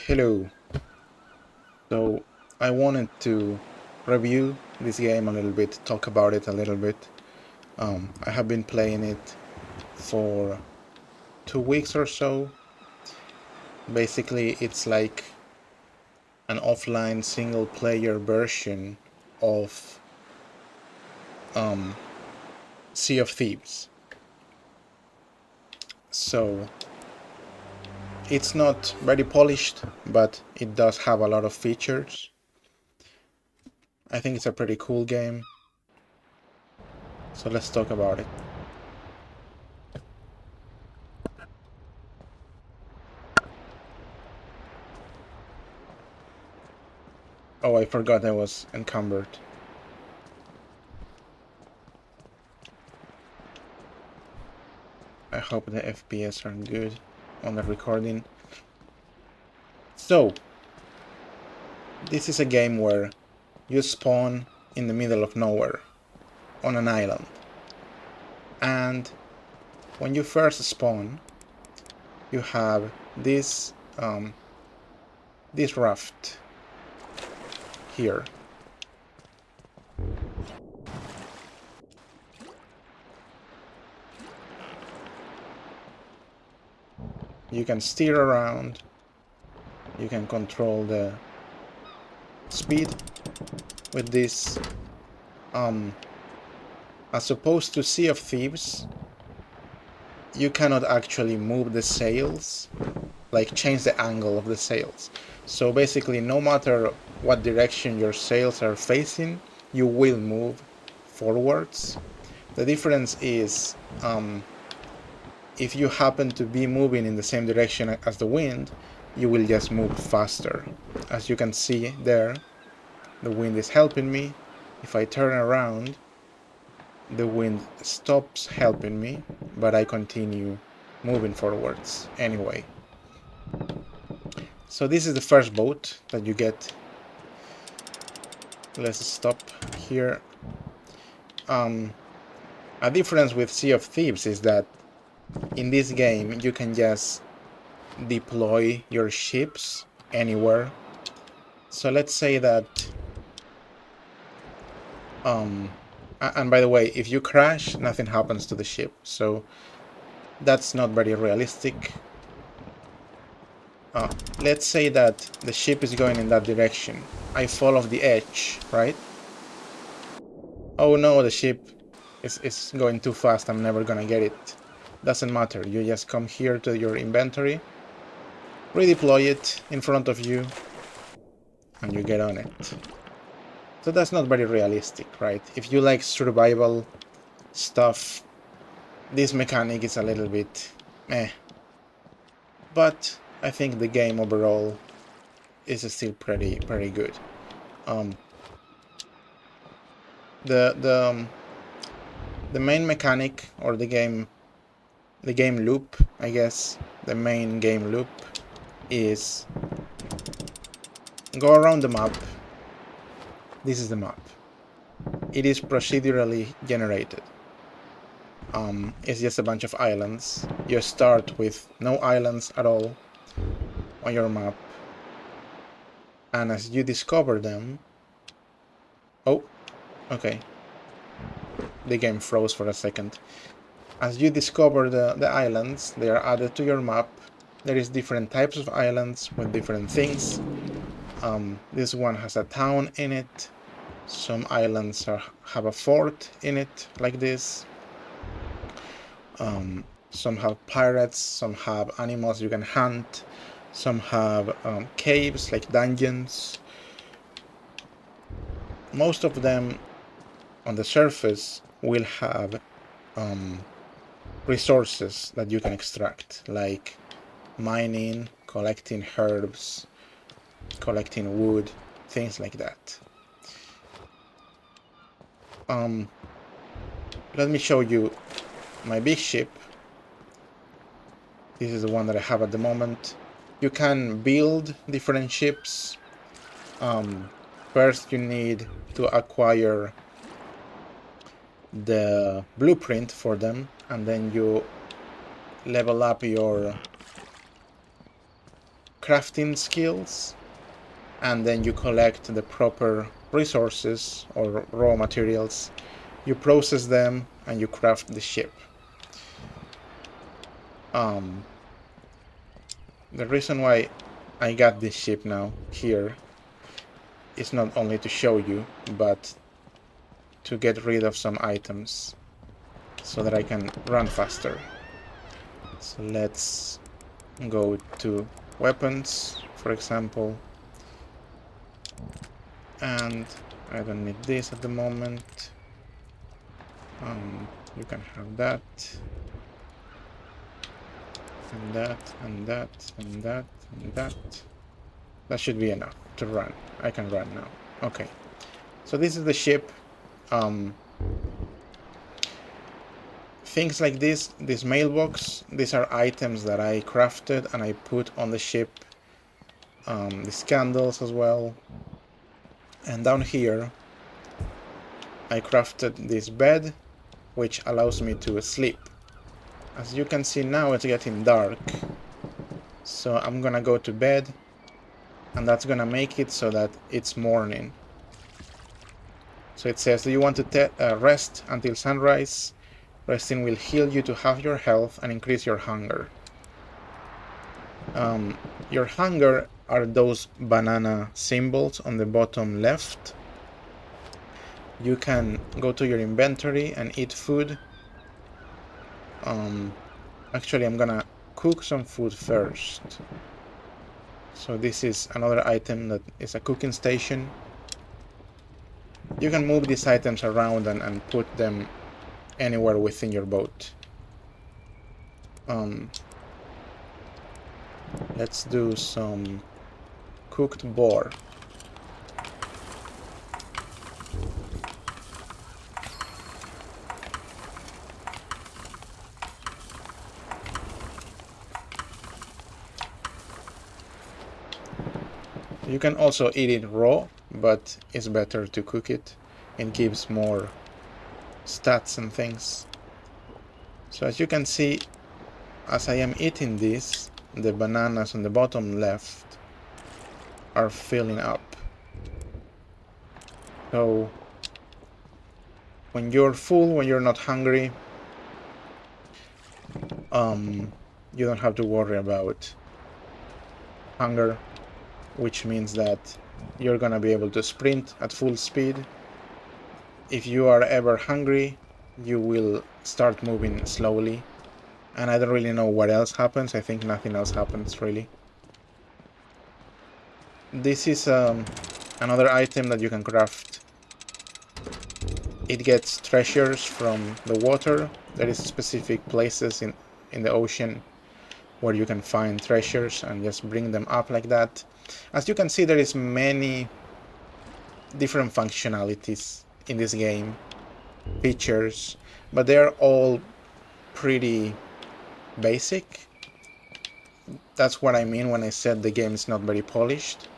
Hello. So I wanted to review this game a little bit, talk about it a little bit. I have been playing it for 2 weeks or so. Basically, it's like an offline single-player version of Sea of Thieves. So it's not very polished, but it does have a lot of features. I think it's a pretty cool game. So let's talk about it. Oh, I forgot I was encumbered. I hope the FPS are good on the recording. So, this is a game where you spawn in the middle of nowhere on an island. And when you first spawn, you have this this raft here. You can steer around, you can control the speed with this. As opposed to Sea of Thieves, you cannot actually move the sails, like change the angle of the sails. So basically, no matter what direction your sails are facing, you will move forwards. The difference is if you happen to be moving in the same direction as the wind, you will just move faster. As you can see there, the wind is helping me. If I turn around, the wind stops helping me, but I continue moving forwards anyway. So this is the first boat that you get. Let's stop here. A difference with Sea of Thieves is that in this game you can just deploy your ships anywhere. So let's say that and by the way, if you crash, nothing happens to the ship, so that's not very realistic. Let's say that the ship is going in that direction. I fall off the edge, right? Oh no, the ship is going too fast, I'm never gonna get it. Doesn't matter, you just come here to your inventory, redeploy it in front of you, and you get on it. So that's not very realistic, right? If you like survival stuff, this mechanic is a little bit meh. But I think the game overall is still pretty good. The main mechanic, or the game loop, I guess, the main game loop is go around the map. This is the map. It is procedurally generated. It's just a bunch of islands. You start with no islands at all on your map, and as you discover them... Oh, okay. The game froze for a second. As you discover the islands, they are added to your map. There is different types of islands with different things. This one has a town in it. Some islands have a fort in it, like this. Some have pirates, some have animals you can hunt, some have caves, like dungeons. Most of them on the surface will have resources that you can extract, like mining, collecting herbs, collecting wood, things like that. Let me show you my big ship. This is the one that I have at the moment. You can build different ships. First you need to acquire the blueprint for them, and then you level up your crafting skills, and then you collect the proper resources or raw materials, you process them, and you craft the ship. The reason why I got this ship now here is not only to show you, but to get rid of some items so that I can run faster. So let's go to weapons, for example, and I don't need this at the moment. You can have that, and that, and that, and that, and that. That should be enough to run. I can run now. Okay. So this is the ship. Things like this mailbox, these are items that I crafted and I put on the ship. These candles as well. And down here, I crafted this bed, which allows me to sleep. As you can see now, it's getting dark. So I'm gonna go to bed, and that's gonna make it so that it's morning. So it says, do you want to rest until sunrise? Resting will heal you to half your health and increase your hunger. Your hunger are those banana symbols on the bottom left. You can go to your inventory and eat food. Actually, I'm gonna cook some food first. So this is another item that is a cooking station. You can move these items around and put them anywhere within your boat. Let's do some cooked boar. You can also eat it raw, but it's better to cook it. It gives more stats and things. So as you can see, as I am eating this, the bananas on the bottom left are filling up. So when you're full, when you're not hungry, you don't have to worry about hunger, which means that you're gonna be able to sprint at full speed. If you are ever hungry, you will start moving slowly. And I don't really know what else happens. I think nothing else happens, really. This is another item that you can craft. It gets treasures from the water. There is specific places in the ocean where you can find treasures and just bring them up like that. As you can see, there is many different functionalities in this game, features, but they are all pretty basic. That's what I mean when I said the game is not very polished.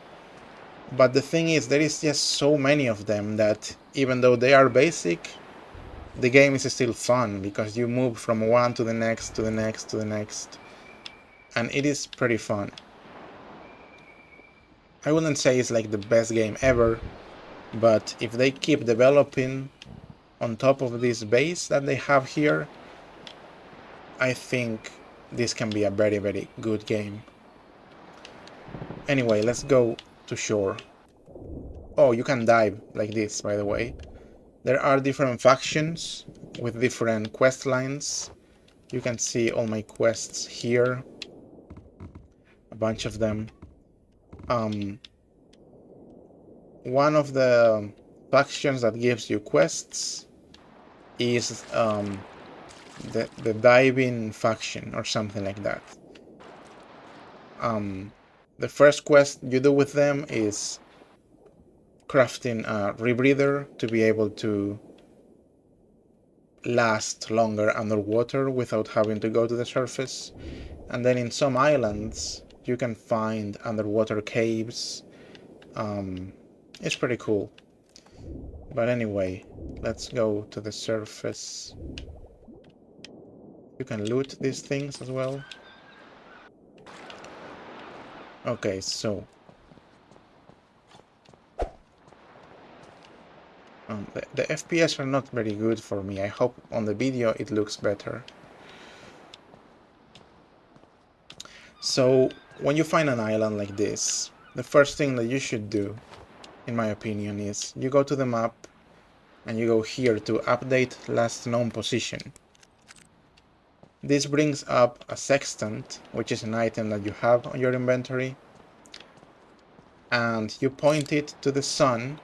But the thing is, there is just so many of them that even though they are basic, the game is still fun because you move from one to the next, to the next, to the next. And it is pretty fun. I wouldn't say it's like the best game ever, but if they keep developing on top of this base that they have here, I think this can be a very, very good game. Anyway, let's go to shore. Oh, you can dive like this, by the way. There are different factions with different quest lines. You can see all my quests here. A bunch of them. One of the factions that gives you quests is the diving faction or something like that. The first quest you do with them is crafting a rebreather to be able to last longer underwater without having to go to the surface. And then in some islands you can find underwater caves. It's pretty cool. But anyway, let's go to the surface. You can loot these things as well. Okay, so the FPS are not very good for me. I hope on the video it looks better. So when you find an island like this, the first thing that you should do, in my opinion, is you go to the map and you go here to update last known position. This brings up a sextant, which is an item that you have on your inventory, and you point it to the sun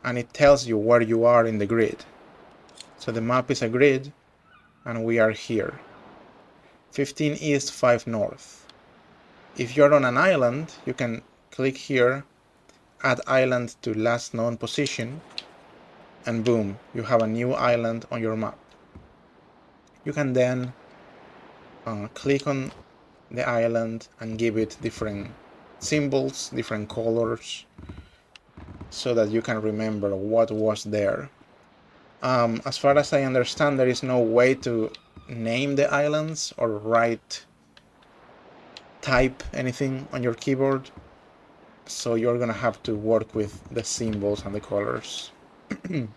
and it tells you where you are in the grid. So the map is a grid and we are here. 15 east, 5 north. If you're on an island, you can click here, add island to last known position, and boom, you have a new island on your map. You can then click on the island and give it different symbols, different colors, so that you can remember what was there. As far as I understand, there is no way to name the islands or type anything on your keyboard, so you're gonna have to work with the symbols and the colors. You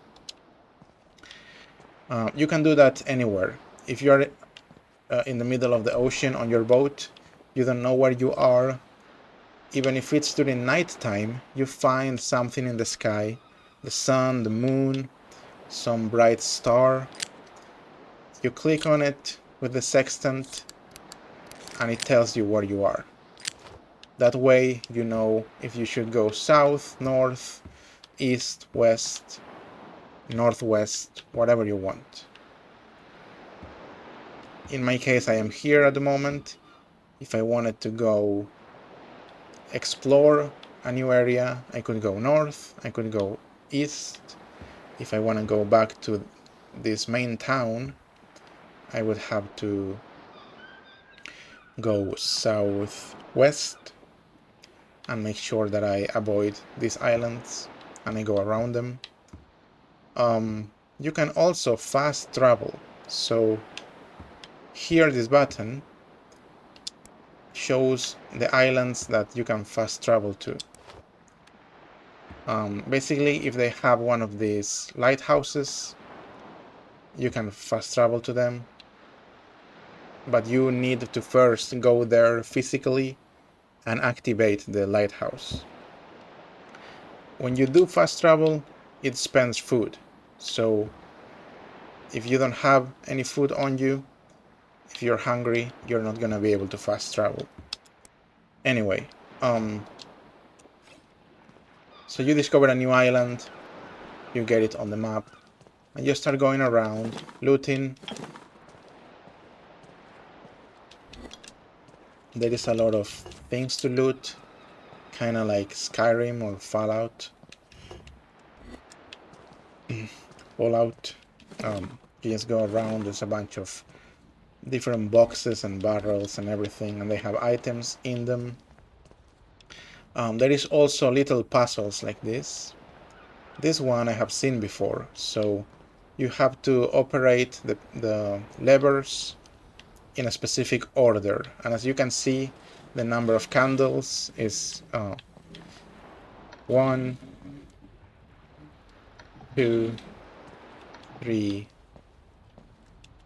can do that anywhere. If you're in the middle of the ocean on your boat, you don't know where you are, even if it's during night time, you find something in the sky, the sun, the moon, some bright star. You click on it with the sextant and it tells you where you are. That way you know if you should go south, north, east, west, northwest, whatever you want. In my case, I am here at the moment. If I wanted to go explore a new area, I could go north, I could go east. If I want to go back to this main town, I would have to go southwest and make sure that I avoid these islands and I go around them. You can also fast travel. So here this button shows the islands that you can fast travel to. Basically, if they have one of these lighthouses, you can fast travel to them, but you need to first go there physically and activate the lighthouse. When you do fast travel, it spends food, so if you don't have any food on you, if you're hungry, you're not gonna be able to fast travel. Anyway, so you discover a new island, you get it on the map, and you start going around, looting. There is a lot of things to loot, kinda like Skyrim or Fallout. Fallout. You just go around, there's a bunch of different boxes and barrels and everything, and they have items in them. There is also little puzzles like this. This one I have seen before, so you have to operate the levers in a specific order, and as you can see, the number of candles is 1, 2, 3,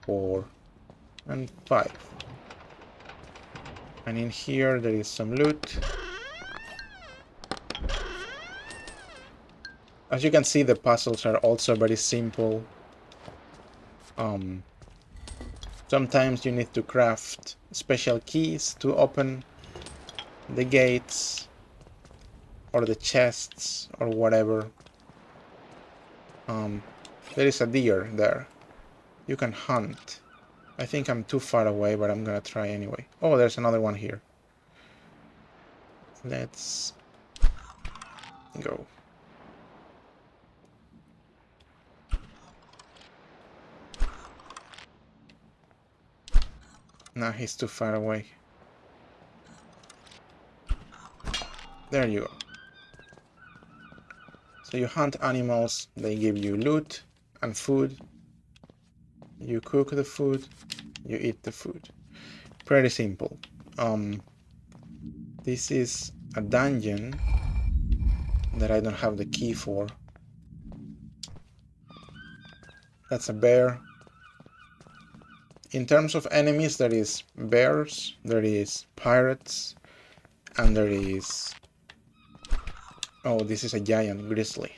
4, and 5. And in here there is some loot. As you can see, the puzzles are also very simple. Sometimes you need to craft special keys to open the gates or the chests or whatever. There is a deer there. You can hunt. I think I'm too far away, but I'm gonna try anyway. Oh, there's another one here. Let's go. Nah, he's too far away. There you go. So you hunt animals, they give you loot and food. You cook the food, you eat the food. Pretty simple. This is a dungeon that I don't have the key for. That's a bear. In terms of enemies, there is bears, there is pirates, and there is... oh, this is a giant grizzly.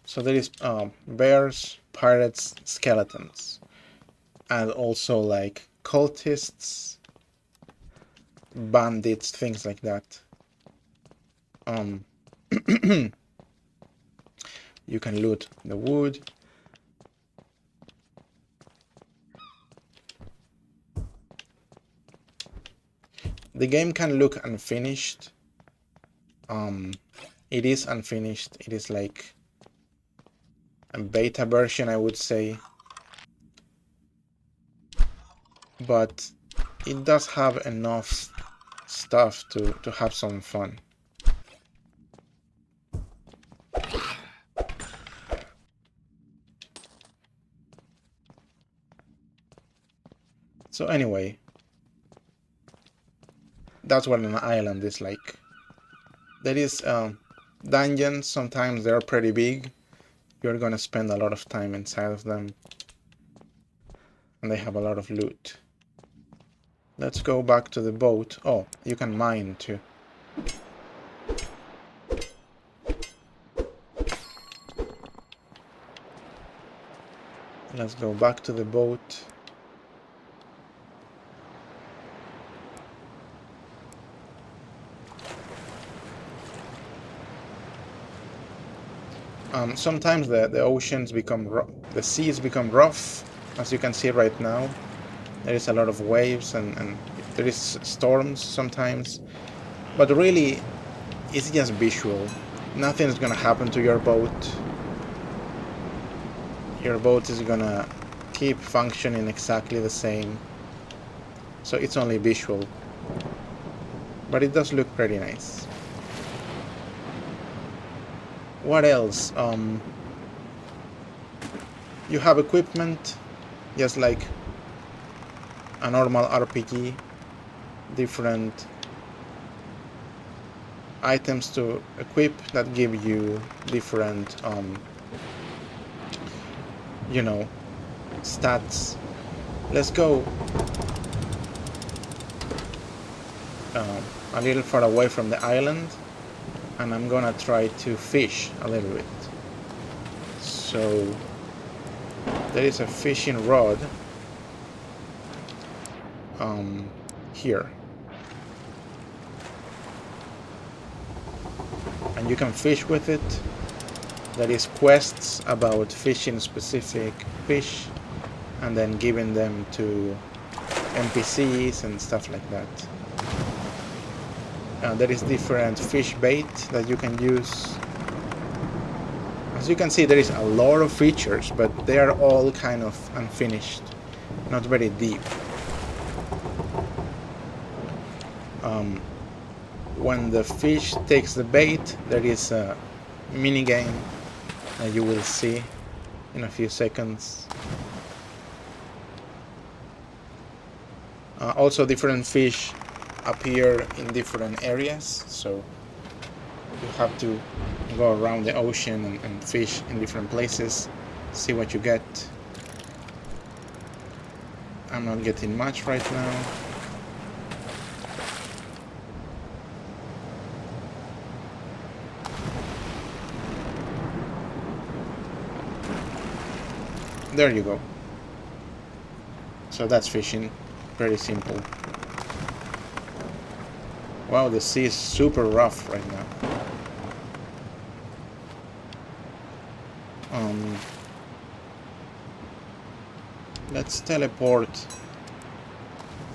So there is bears, pirates, skeletons, and also like cultists, bandits, things like that. You can loot the wood. The game can look unfinished. It is unfinished. It is like a beta version, I would say. But it does have enough stuff to have some fun. So anyway, that's what an island is like. There is dungeons, sometimes they're pretty big. You're gonna spend a lot of time inside of them. And they have a lot of loot. Let's go back to the boat. Oh, you can mine too. Let's go back to the boat. Sometimes the oceans become the seas become rough, as you can see right now. There is a lot of waves and there is storms sometimes, but really it's just visual. Nothing's gonna happen to your boat. Your boat is gonna keep functioning exactly the same, so it's only visual, but it does look pretty nice. What else? You have equipment, just like a normal RPG, different items to equip that give you different, you know, stats. Let's go a little far away from the island, and I'm gonna try to fish a little bit. So there is a fishing rod here, and you can fish with it. There is quests about fishing specific fish and then giving them to NPCs and stuff like that. There is different fish bait that you can use. As you can see, there is a lot of features, but they are all kind of unfinished, not very deep. When the fish takes the bait, there is a mini game that you will see in a few seconds. Also, different fish appear in different areas, so you have to go around the ocean and fish in different places, see what you get. I'm not getting much right now. There you go. So that's fishing. Pretty simple. Wow, the sea is super rough right now. Let's teleport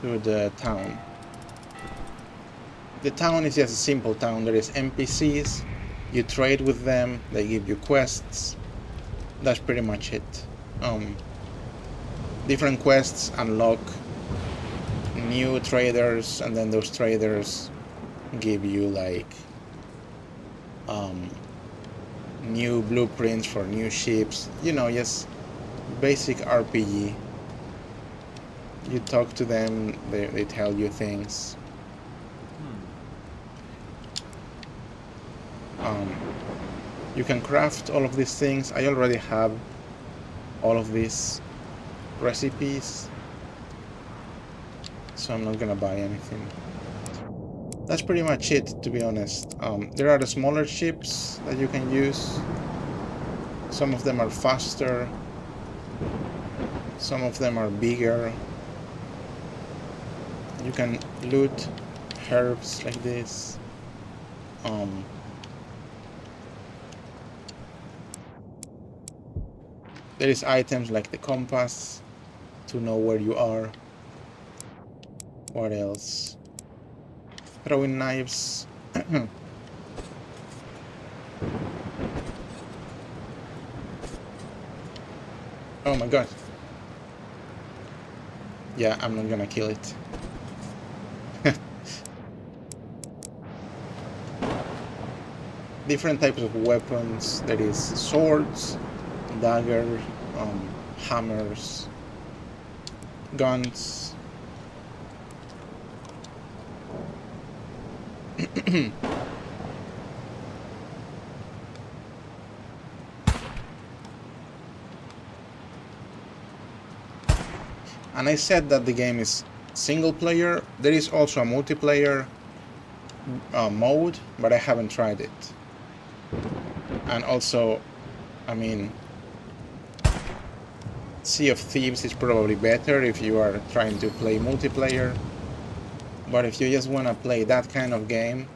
to the town. The town is just a simple town. There is NPCs. You trade with them. They give you quests. That's pretty much it. Different quests unlock new traders, and then those traders give you like new blueprints for new ships. You know, just basic RPG. You talk to them, they tell you things. You can craft all of these things. I already have all of these recipes, so I'm not gonna buy anything. That's pretty much it, to be honest. There are the smaller ships that you can use. Some of them are faster, some of them are bigger. You can loot herbs like this. There is items like the compass to know where you are. What else? Throwing knives. Oh my god. Yeah, I'm not gonna kill it. Different types of weapons. There is swords, dagger, hammers, guns. And I said that the game is single player. There is also a multiplayer mode, but I haven't tried it. And also, I mean, Sea of Thieves is probably better if you are trying to play multiplayer. But if you just want to play that kind of game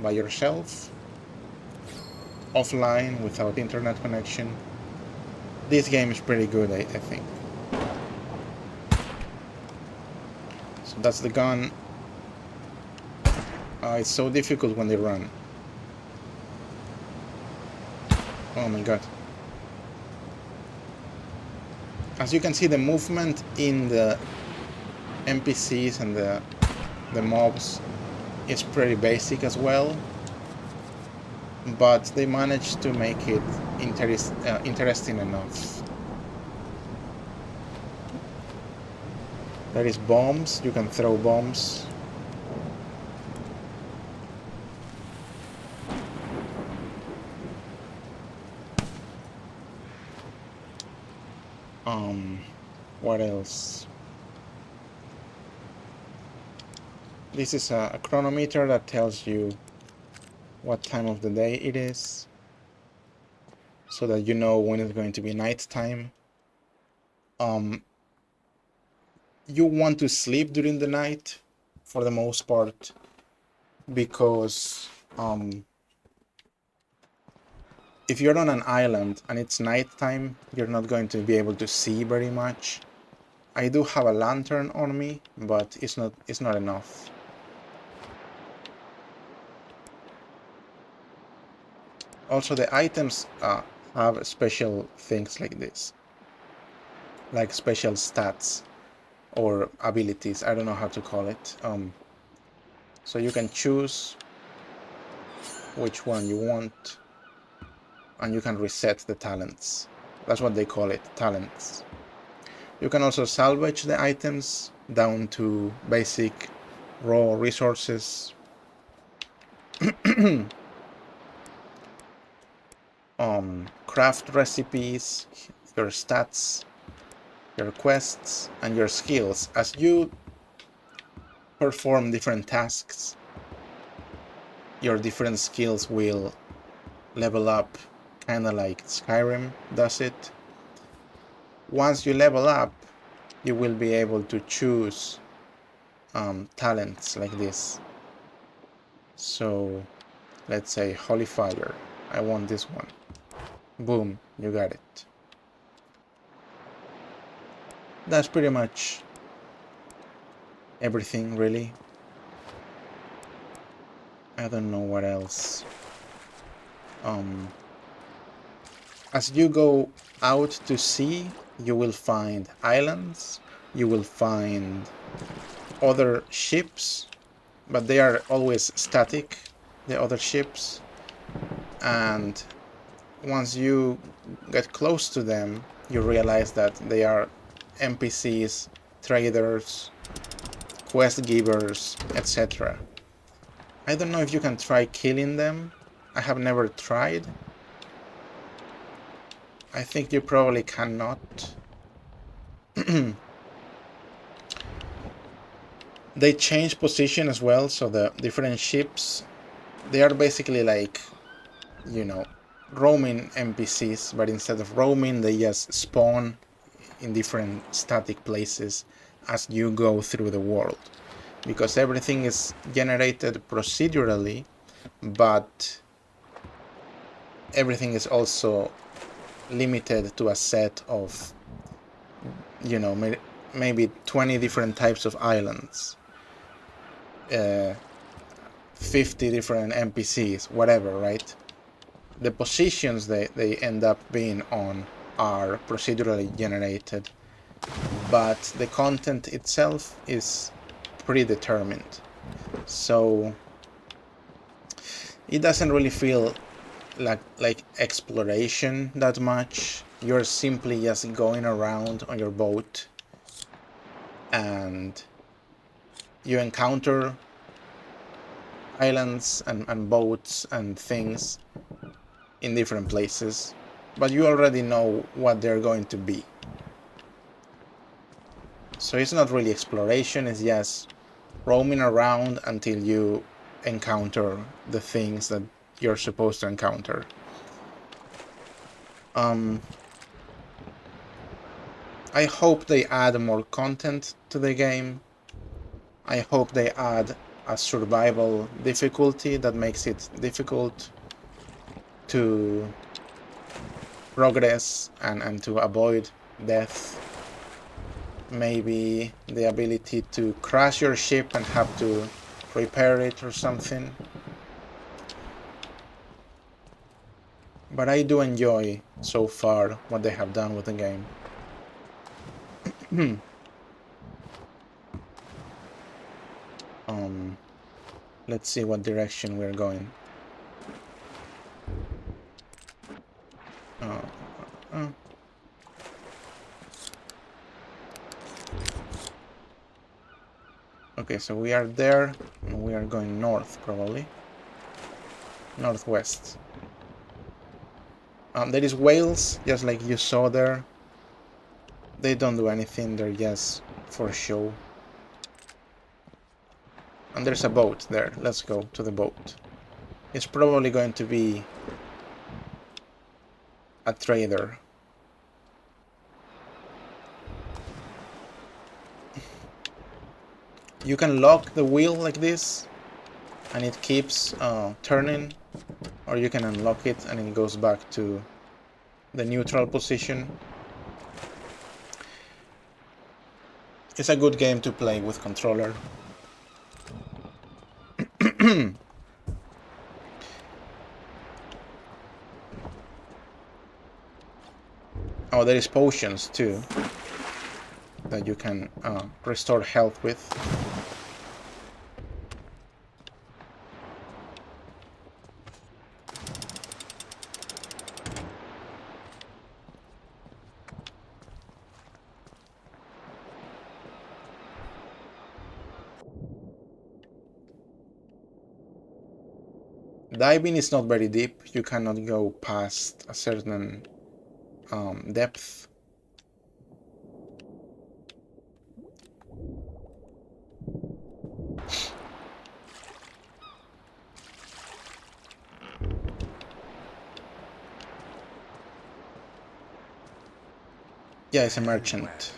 by yourself, offline, without internet connection, this game is pretty good, I think. So that's the gun. It's so difficult when they run. Oh my god. As you can see, the movement in the NPCs and the mobs is pretty basic as well, but they managed to make it interesting enough. There is bombs, you can throw bombs. What else? This is a chronometer that tells you what time of the day it is, so that you know when it's going to be night time. You want to sleep during the night for the most part, because if you're on an island and it's nighttime, you're not going to be able to see very much. I do have a lantern on me, but it's not enough. Also, the items have special things like this, like special stats or abilities. I don't know how to call it. So you can choose which one you want, and you can reset the talents. That's what they call it, talents. You can also salvage the items down to basic raw resources. Craft recipes, your stats, your quests, and your skills. As you perform different tasks, your different skills will level up, kind of like Skyrim does it. Once you level up, you will be able to choose talents like this. So let's say Holy Fire. I want this one. Boom, you got it. That's pretty much everything, really. I don't know what else. As you go out to sea, you will find islands, you will find other ships, but they are always static, the other ships. And once you get close to them, you realize that they are NPCs traders, quest givers, etc. I don't know if you can try killing them. I have never tried. I think you probably cannot. They change position as well, so the different ships, they are basically like, you know, roaming NPCs, but instead of roaming, they just spawn in different static places as you go through the world. Because everything is generated procedurally, but everything is also limited to a set of, you know, maybe 20 different types of islands, 50 different NPCs, whatever, right? The positions they end up being on are procedurally generated, but the content itself is predetermined. So it doesn't really feel like exploration that much. You're simply just going around on your boat and you encounter islands and boats and things in different places, but you already know what they're going to be. So it's not really exploration, it's just roaming around until you encounter the things that you're supposed to encounter. I hope they add more content to the game. I hope they add a survival difficulty that makes it difficult to progress and to avoid death. Maybe the ability to crash your ship and have to repair it or something. But I do enjoy so far what they have done with the game. Let's see what direction we're going. Okay, so we are there, and we are going north, probably. Northwest. There is whales, just like you saw there. They don't do anything, they're just for show. And there's a boat there. Let's go to the boat. It's probably going to be a trader. You can lock the wheel like this, and it keeps turning, or you can unlock it and it goes back to the neutral position. It's a good game to play with controller. Oh, there is potions too that you can restore health with. Diving is not very deep. You cannot go past a certain depth. Yeah, it's a merchant.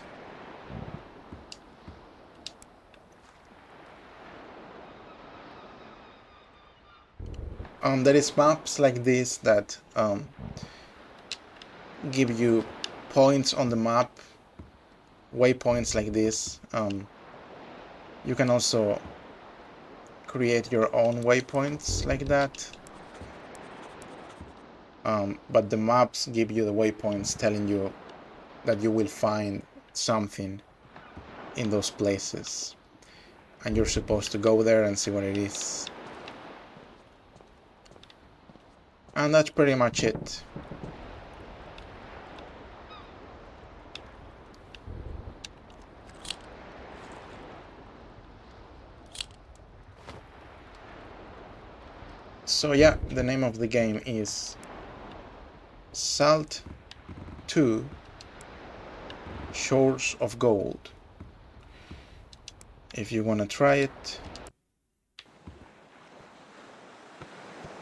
There is maps like this that give you points on the map, waypoints like this. You can also create your own waypoints like that. But the maps give you the waypoints telling you that you will find something in those places. And you're supposed to go there and see what it is. And that's pretty much it. So yeah, the name of the game is Salt 2 Shores of Gold. If you wanna try it,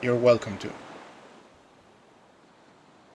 you're welcome to.